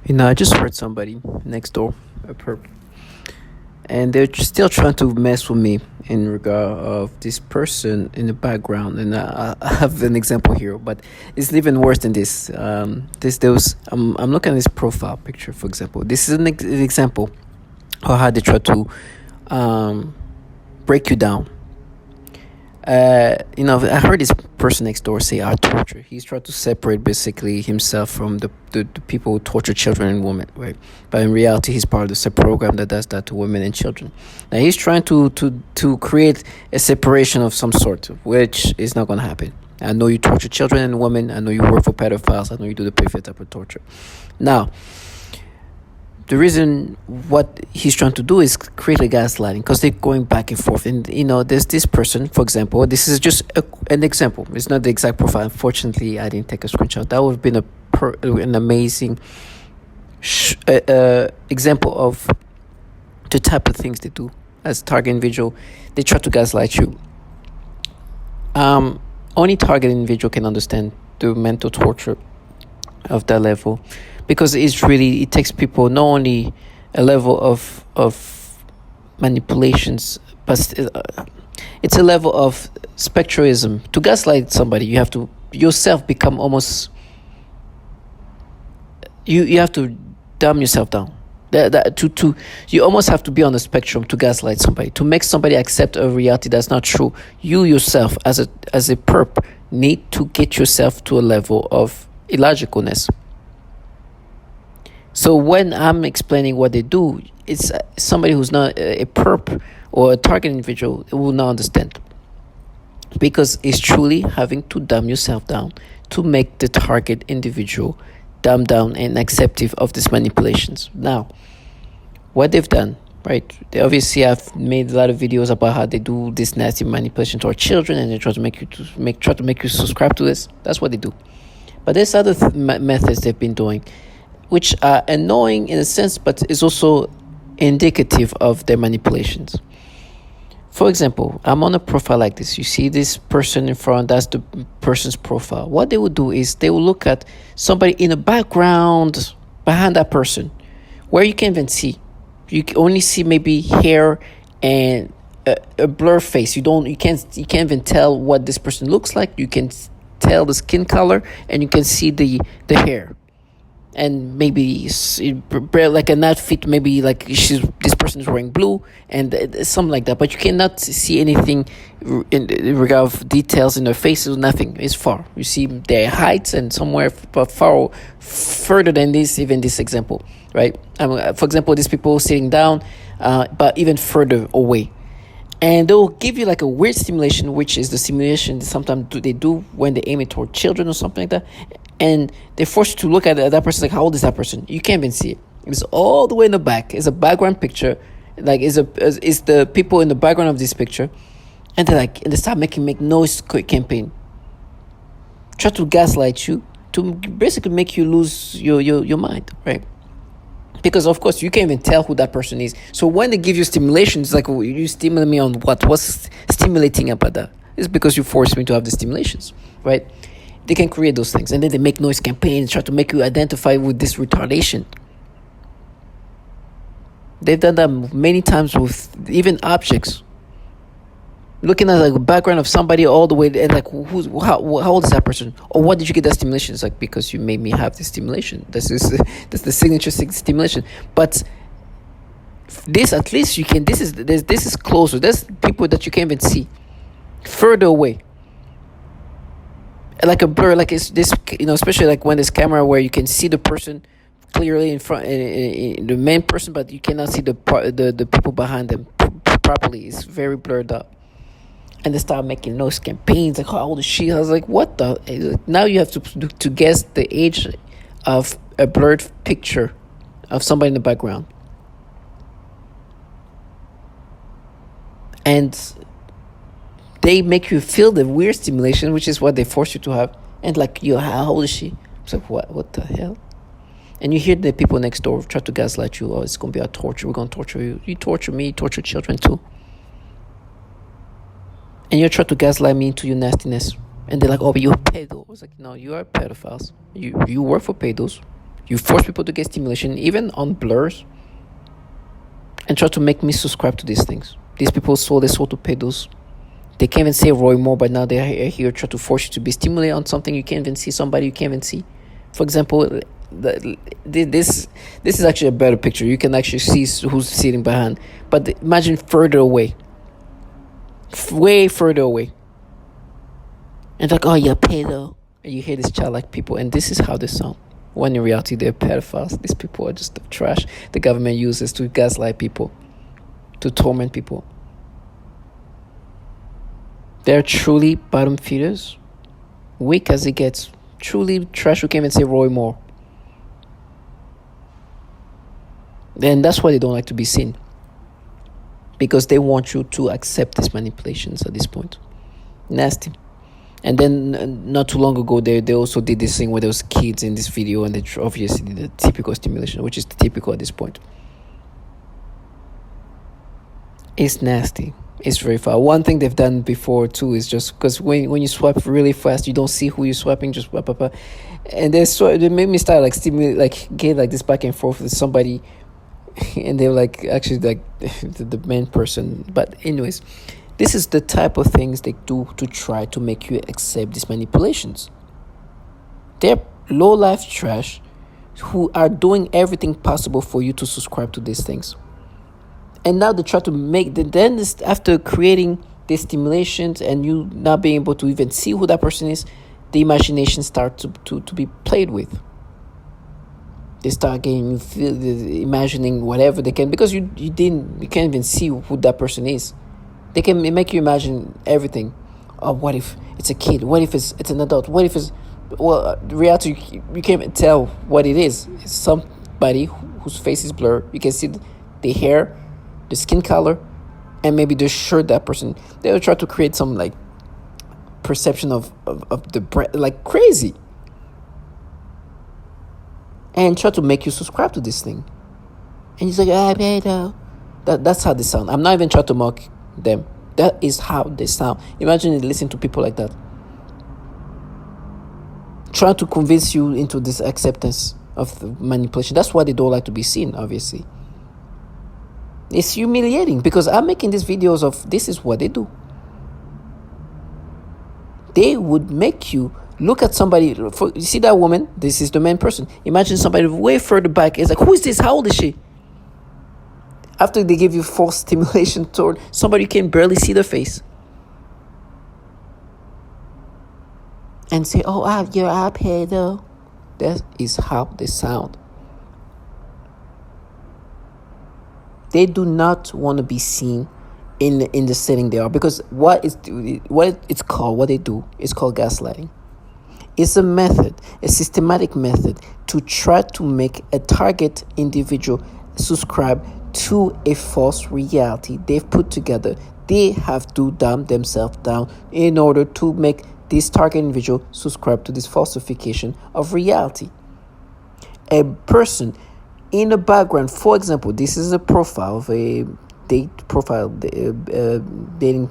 I just heard somebody next door, a perp, and they're still trying to mess with me in regard of this person in the background. And I have an example here, but it's even worse than this. I'm looking at this profile picture, for example. This is an example of how they try to um, break you down. I heard this person next door say art torture. He's trying to separate basically himself from the people who torture children and women, right? But in reality, he's part of the program that does that to women and children. Now he's trying to create a separation of some sort, which is not going to happen. I know you torture children and women. I know you work for pedophiles. I know you do the preferred type of torture. Now, the reason what he's trying to do is create a gaslighting, because they're going back and forth. And there's this person, for example. This is just an example. It's not the exact profile. Unfortunately, I didn't take a screenshot. That would have been an amazing example of the type of things they do as target individual. They try to gaslight you. Only target individual can understand the mental torture of that level, because it takes people not only a level of manipulations, but it's a level of spectralism. To gaslight somebody, you have to yourself become almost, you have to dumb yourself down. You almost have to be on the spectrum to gaslight somebody, to make somebody accept a reality that's not true. You yourself, as a perp, need to get yourself to a level of illogicalness. So when I'm explaining what they do, it's somebody who's not a perp or a target individual will not understand, because it's truly having to dumb yourself down to make the target individual dumb down and acceptive of these manipulations. Now, what they've done, right? They obviously have made a lot of videos about how they do this nasty manipulation to our children, and they try to make you subscribe to this. That's what they do. But there's other methods they've been doing, which are annoying in a sense, but is also indicative of their manipulations. For example, I'm on a profile like this. You see this person in front, that's the person's profile. What they will do is they will look at somebody in the background behind that person, where you can't even see. You can only see maybe hair and a blur face. You can't even tell what this person looks like. You can tell the skin color, and you can see the hair. And maybe like an outfit, maybe like this person is wearing blue and something like that, but you cannot see anything in regard of details in their faces. Nothing is far. You see their heights, and somewhere far further than this, even this example, right? For example, these people sitting down, but even further away. And they'll give you like a weird stimulation, which is the simulation sometimes they do when they aim it toward children or something like that. And they force you to look at that person, like, how old is that person? You can't even see it. It's all the way in the back. It's a background picture. Like, it's the people in the background of this picture. And they start make noise campaign. Try to gaslight you, to basically make you lose your mind, right? Because, of course, you can't even tell who that person is. So when they give you stimulation, it's like, oh, you stimulate me on what? What's stimulating about that? It's because you forced me to have the stimulations, right? They can create those things. And then they make noise campaigns, try to make you identify with this retardation. They've done that many times with even objects. Looking at like the background of somebody all the way, and like, how old is that person? Or what did you get that stimulation? It's like, because you made me have this stimulation. That's the signature stimulation. But this, at least you can. This is closer. There's people that you can't even see, further away. Like a blur, like it's this, especially like when there's camera where you can see the person clearly in front, the main person, but you cannot see the people behind them properly. It's very blurred up. And they start making noise campaigns, like, how old is she? I was like, what the? Now you have to guess the age of a blurred picture of somebody in the background. And they make you feel the weird stimulation, which is what they force you to have. And like, how old is she? It's like, what the hell? And you hear the people next door try to gaslight you. Oh, it's going to be a torture. We're going to torture you. You torture me, you torture children too. And you try to gaslight me into your nastiness. And they're like, oh, but you're a pedo. I was like, no, you are pedophiles. You work for pedos. You force people to get stimulation, even on blurs, and try to make me subscribe to these things. These people sold their soul to pay those. They can't even say Roy Moore, but now they are here try to force you to be stimulated on something you can't even see, somebody you can't even see. For example, this is actually a better picture. You can actually see who's sitting behind. But imagine further away. Way further away. And like, oh, you're pedo. And you hear this childlike people. And this is how they sound. When in reality, they're pedophiles. These people are just the trash the government uses to gaslight people, to torment people. They're truly bottom feeders, weak as it gets, truly trash. You can't even say Roy Moore. Then that's why they don't like to be seen, because they want you to accept these manipulations at this point. Nasty. And then not too long ago, they also did this thing where there was kids in this video, and they obviously did the typical stimulation, which is typical at this point. It's nasty. It's very far. One thing they've done before too is just because when you swipe really fast, you don't see who you're swiping. Just swipe up, and they made me start like stimulate, like get like this back and forth with somebody, and they're like actually like the main person. But anyways, this is the type of things they do to try to make you accept these manipulations. They're low life trash who are doing everything possible for you to subscribe to these things. And now they try to make then after creating these stimulations and you not being able to even see who that person is, the imagination starts to be played with. They start getting imagining whatever they can, because you can't even see who that person is. They can make you imagine everything. Oh, what if it's a kid? What if it's an adult? What if it's reality? You can't even tell what it is. It's somebody whose face is blurred. You can see the hair, the skin color, and maybe the shirt that person. They will try to create some like perception of the brand, like crazy, and try to make you subscribe to this thing. And he's like, that's how they sound. I'm not even trying to mock them. That is how they sound. Imagine listening to people like that, trying to convince you into this acceptance of the manipulation. That's why they don't like to be seen, obviously. It's humiliating, because I'm making these videos of this is what they do. They would make you look at somebody. You see that woman? This is the main person. Imagine somebody way further back. It's like, who is this? How old is she? After they give you false stimulation toward somebody you can barely see their face. And say, oh, you're up here though. That is how they sound. They do not want to be seen in the setting they are, because what it's called, what they do is called gaslighting. It's a method, a systematic method to try to make a target individual subscribe to a false reality they've put together. They have to dumb themselves down in order to make this target individual subscribe to this falsification of reality. A person in the background, for example, this is a profile of a dating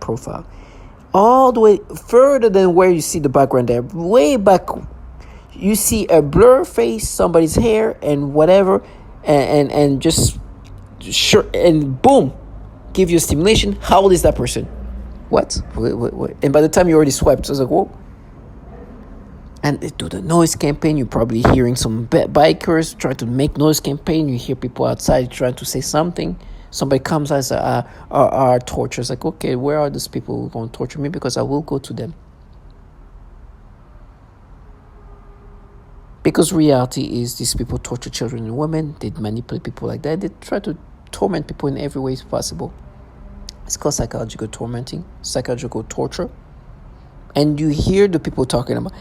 profile. All the way further than where you see the background there, way back, you see a blur face, somebody's hair and whatever, and just sure, and boom, give you a stimulation. How old is that person? What? And by the time you already swiped, I was like, whoa. And they do the noise campaign. You're probably hearing some bikers try to make noise campaign. You hear people outside trying to say something. Somebody comes as our torture. It's like, okay, where are these people who are going to torture me? Because I will go to them. Because reality is these people torture children and women. They manipulate people like that. They try to torment people in every way possible. It's called psychological tormenting, psychological torture. And you hear the people talking about.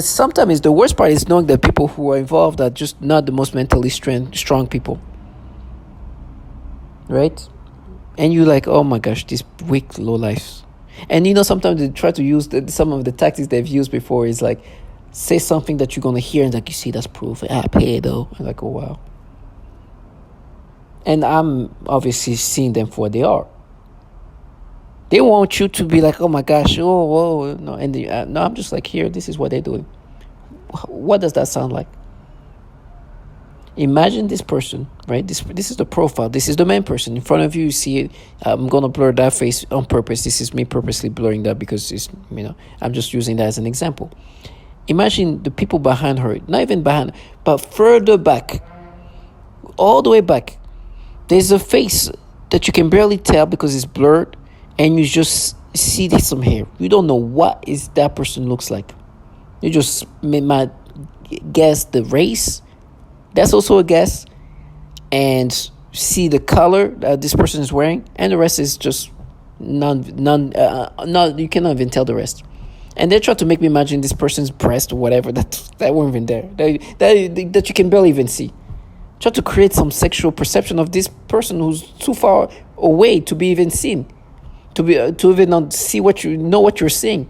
Sometimes the worst part is knowing that people who are involved are just not the most mentally strong people. Right? And you're like, oh my gosh, these weak low lives. And sometimes they try to use some of the tactics they've used before is like, say something that you're going to hear and like, you see, that's proof. Pay though. I'm like, oh wow. And I'm obviously seeing them for what they are. They want you to be like, oh my gosh, oh, whoa, no. And no, I'm just like, here, this is what they're doing. What does that sound like? Imagine this person, right? This is the profile. This is the main person in front of you. You see it. I'm gonna blur that face on purpose. This is me purposely blurring that because I'm just using that as an example. Imagine the people behind her, not even behind, but further back, all the way back. There's a face that you can barely tell because it's blurred, and you just see there's some hair. You don't know what is that person looks like. You just might guess the race. That's also a guess. And see the color that this person is wearing, and the rest is just none. You cannot even tell the rest. And they try to make me imagine this person's breast or whatever that weren't even there. That you can barely even see. Try to create some sexual perception of this person who's too far away to be even seen, to even not see what you're seeing.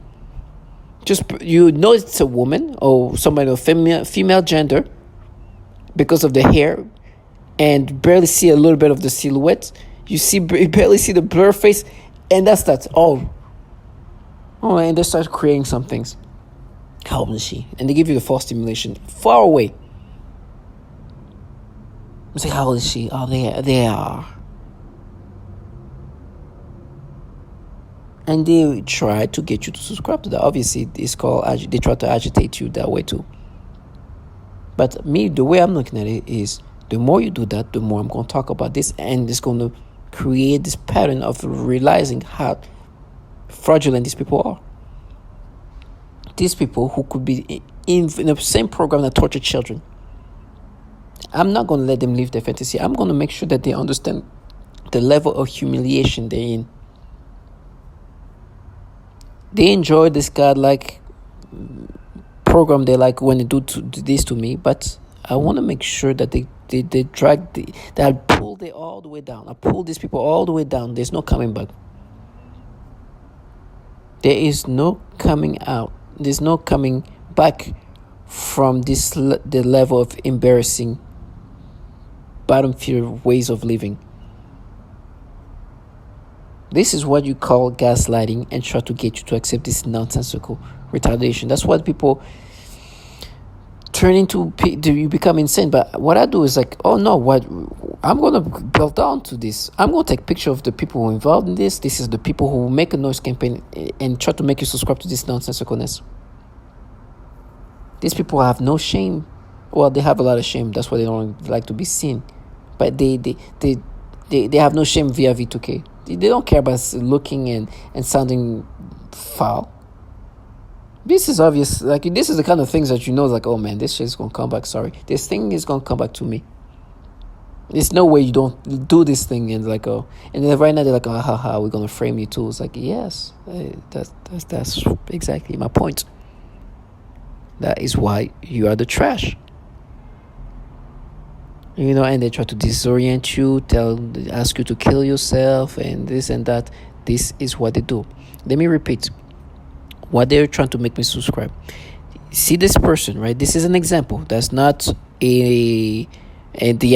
Just it's a woman or somebody of female gender because of the hair, and barely see a little bit of the silhouette. You barely see the blur face, and that's that. Oh, and they start creating some things. How old is she? And they give you the false stimulation far away. I say, how old is she? Oh, they are. And they try to get you to subscribe to that. Obviously, it's called, they try to agitate you that way too. But me, the way I'm looking at it is, the more you do that, the more I'm going to talk about this, and it's going to create this pattern of realizing how fraudulent these people are. These people who could be in the same program that torture children. I'm not going to let them live their fantasy. I'm going to make sure that they understand the level of humiliation they're in. They enjoy this godlike program they like when they do this to me, but I want to make sure that they that I pull it all the way down. I pull these people all the way down. There's no coming back. There is no coming out. There's no coming back from the level of embarrassing bottom-feeder ways of living. This is what you call gaslighting, and try to get you to accept this nonsensical retardation. That's what people turn into. You become insane. But what I do is like, oh no, I'm going to build down to this. I'm going to take picture of the people who are involved in this. This is the people who make a noise campaign and try to make you subscribe to this nonsensicalness. These people have no shame. Well, they have a lot of shame. That's why they don't like to be seen. But they have no shame via V2K. They don't care about looking and sounding foul. This is obvious. Like, this is the kind of things that like, oh man, this shit is going to come back. Sorry. This thing is going to come back to me. There's no way you don't do this thing and like, oh. And then right now they're like, oh, haha, we're going to frame you too. It's like, yes, that's exactly my point. That is why you are the trash. And they try to disorient you, ask you to kill yourself, and this and that. This is what they do. Let me repeat. What they're trying to make me subscribe. See this person, right? This is an example. That's not the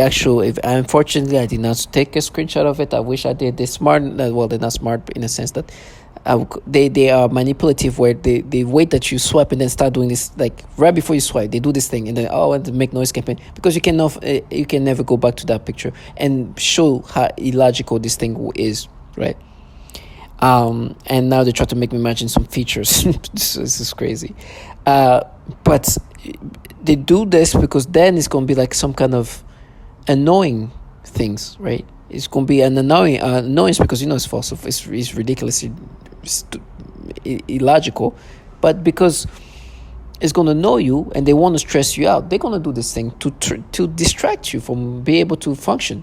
actual. Unfortunately, I did not take a screenshot of it. I wish I did. They're smart. Well, they're not smart in a sense that they are manipulative, where they wait that you swipe and then start doing this, like right before you swipe they do this thing, and then and make noise campaign, because you can never go back to that picture and show how illogical this thing is, right? And now they try to make me imagine some features. This is crazy, but they do this because then it's gonna be like some kind of annoying things, right? It's gonna be an annoyance because it's false. It's ridiculously illogical, but because it's gonna annoy you and they want to stress you out, they're gonna do this thing to distract you from being able to function,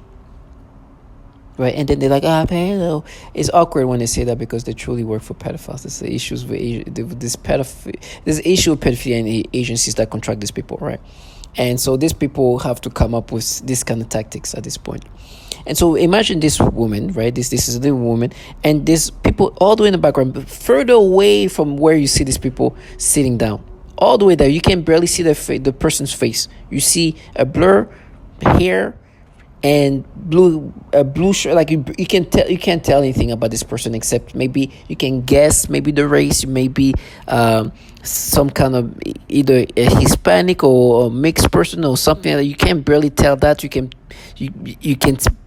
right? And then they're like, hello. It's awkward when they say that because they truly work for pedophiles. There's the issues with this issue of pedophilia agencies that contract these people, right? And so these people have to come up with this kind of tactics at this point. And so imagine this woman, right? This is the woman, and these people all the way in the background, further away from where you see these people sitting down, all the way there. You can barely see the person's face. You see a blur, hair, and blue shirt, like you can't tell anything about this person except maybe you can guess maybe the race, maybe some kind of either a Hispanic or a mixed person or something that you can barely tell. That you can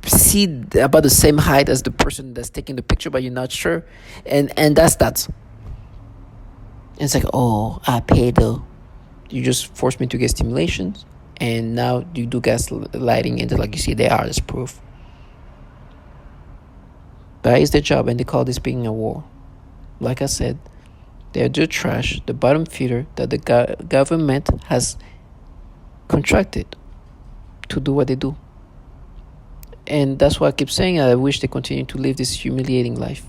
see about the same height as the person that's taking the picture, but you're not sure, and that's that. It's like, oh, I paid though. You just forced me to get stimulations, and now you do gaslighting, and like you see, they are as proof. That is their job, and they call this being a war. Like I said, they're the trash, the bottom feeder that the government has contracted to do what they do. And that's why I keep saying I wish they continue to live this humiliating life.